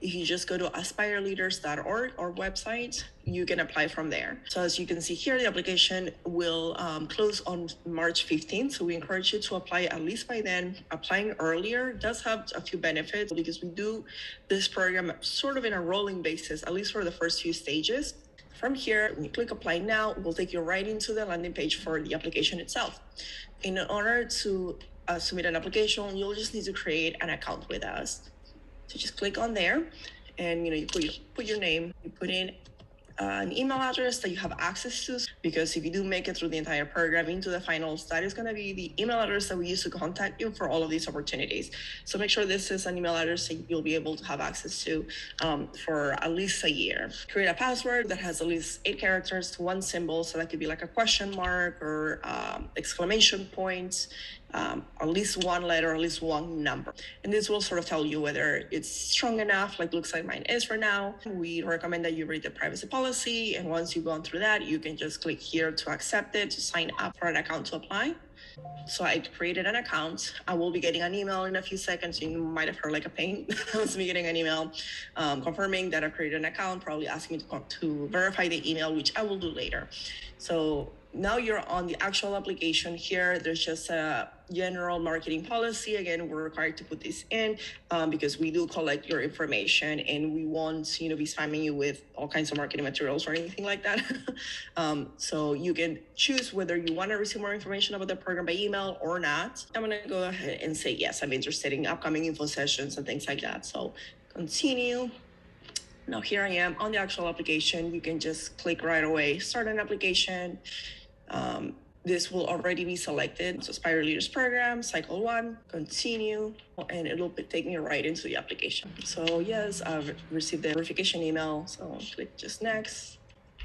If you just go to aspireleaders.org, our website, you can apply from there. So as you can see here, the application will close on March 15th. So we encourage you to apply at least by then. Applying earlier does have a few benefits because we do this program sort of in a rolling basis, at least for the first few stages. From here, when you click apply now, it will take you right into the landing page for the application itself. In order to submit an application, you'll just need to create an account with us. So just click on there, and you put your name, you put in an email address that you have access to, because if you do make it through the entire program into the finals, that is going to be the email address that we use to contact you for all of these opportunities. So make sure this is an email address that you'll be able to have access to for at least a year. Create a password that has at least 8 characters to 1 symbol. So that could be like a question mark or exclamation points. At least 1 letter, at least 1 number. And this will sort of tell you whether it's strong enough, like looks like mine is for now. We recommend that you read the privacy policy. And once you've gone through that, you can just click here to accept it, to sign up for an account to apply. So I created an account. I will be getting an email in a few seconds. You might have heard like a ping. It's me getting an email confirming that I created an account, probably asking me to verify the email, which I will do later. So now you're on the actual application here. There's just a general marketing policy. Again, we're required to put this in because we do collect your information and we won't, be spamming you with all kinds of marketing materials or anything like that. So you can choose whether you want to receive more information about the program by email or not. I'm going to go ahead and say, yes, I'm interested in upcoming info sessions and things like that. So continue. Now here I am on the actual application. You can just click right away, start an application. This will already be selected. So Aspire Leaders Program, Cycle 1, continue, and it'll take me right into the application. So yes, I've received the verification email, so click just next.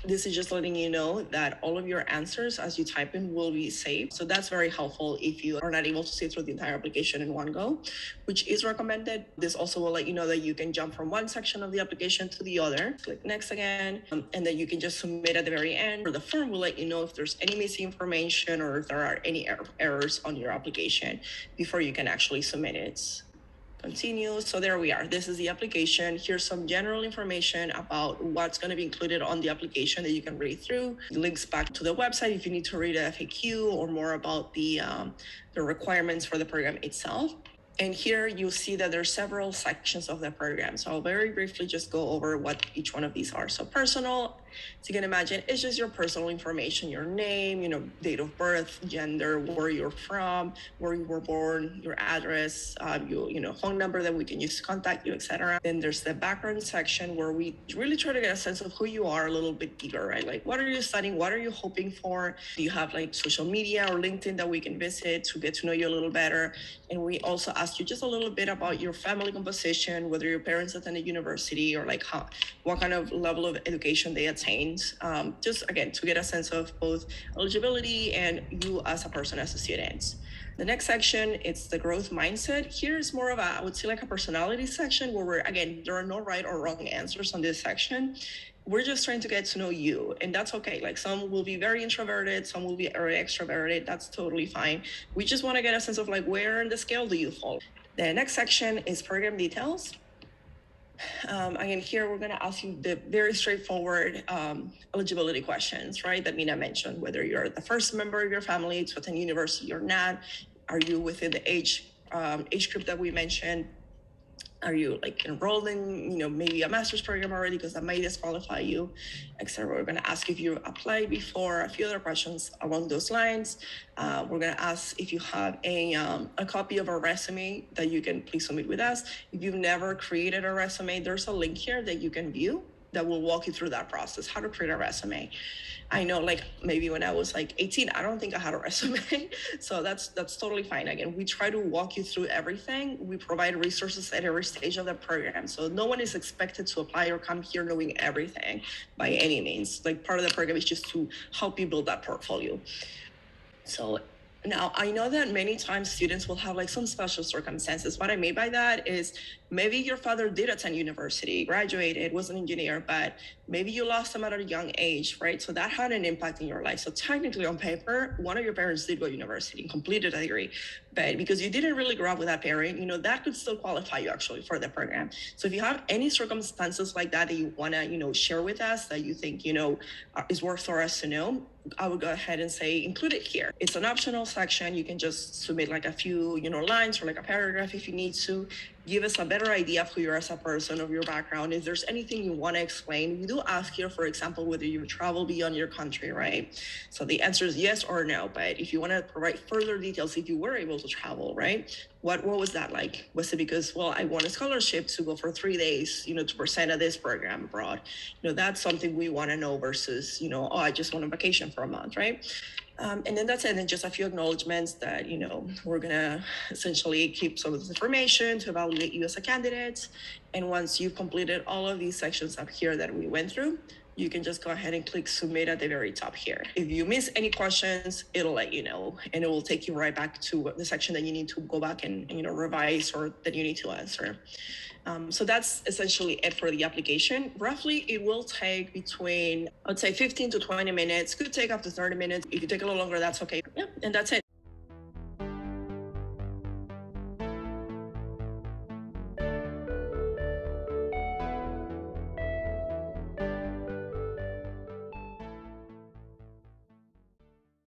This is just letting you know that all of your answers as you type in will be saved. So that's very helpful if you are not able to see through the entire application in one go, which is recommended. This also will let you know that you can jump from one section of the application to the other. Click next again, and then you can just submit at the very end. Or the form will let you know if there's any missing information or if there are any errors on your application before you can actually submit it. Continue. So there we are. This is the application. Here's some general information about what's going to be included on the application that you can read through. Links back to the website if you need to read a FAQ or more about the requirements for the program itself. And here you'll see that there are several sections of the program. So I'll very briefly just go over what each one of these are. So personal, as you can imagine, it's just your personal information, your name, date of birth, gender, where you're from, where you were born, your address, phone number that we can use to contact you, etc. Then there's the background section where we really try to get a sense of who you are a little bit deeper, right? Like, what are you studying? What are you hoping for? Do you have like social media or LinkedIn that we can visit to get to know you a little better? And we also ask you just a little bit about your family composition, whether your parents attended university or like what kind of level of education they attained. Just again, to get a sense of both eligibility and you as a person, as a student. The next section, it's the growth mindset. Here is more of I would say like a personality section where there are no right or wrong answers on this section. We're just trying to get to know you, and that's okay. Like some will be very introverted, some will be very extroverted. That's totally fine. We just want to get a sense of like where in the scale do you fall. The next section is program details. Again, here we're going to ask you the very straightforward eligibility questions, right? That Mina mentioned, whether you're the first member of your family to attend university or not. Are you within the age group that we mentioned? Are you like enrolled in, maybe a master's program already, because that may disqualify you, etc. We're going to ask if you applied before, a few other questions along those lines. We're going to ask if you have a copy of a resume that you can please submit with us. If you've never created a resume, there's a link here that you can view that will walk you through that process, how to create a resume. I know, like maybe when I was like 18, I don't think I had a resume. So that's totally fine. Again, we try to walk you through everything. We provide resources at every stage of the program. So no one is expected to apply or come here knowing everything by any means. Like part of the program is just to help you build that portfolio. So Now, I know that many times students will have like some special circumstances. What I mean by that is maybe your father did attend university, graduated, was an engineer, but maybe you lost him at a young age, right? So that had an impact in your life. So technically on paper, one of your parents did go to university and completed a degree, but because you didn't really grow up with that parent, that could still qualify you actually for the program. So if you have any circumstances like that you want to, share with us that you think, is worth for us to know, I would go ahead and say include it here. It's an optional section. You can just submit like a few, lines or like a paragraph if you need to. Give us a better idea of who you are as a person, of your background. If there's anything you want to explain, we do ask here, for example, whether you travel beyond your country, right? So the answer is yes or no. But if you want to provide further details, if you were able to travel, right? What was that like? Was it because, well, I won a scholarship to go for 3 days, to present at this program abroad? That's something we want to know versus, I just went on vacation for a month, right? And then that's it. And then just a few acknowledgements that, we're going to essentially keep some of this information to evaluate you as a candidate. And once you've completed all of these sections up here that we went through, you can just go ahead and click submit at the very top here. If you miss any questions, it'll let you know, and it will take you right back to the section that you need to go back and revise or that you need to answer. So that's essentially it for the application. Roughly, it will take between, I'd say 15 to 20 minutes. Could take up to 30 minutes. If you take a little longer, that's okay. Yeah, and that's it.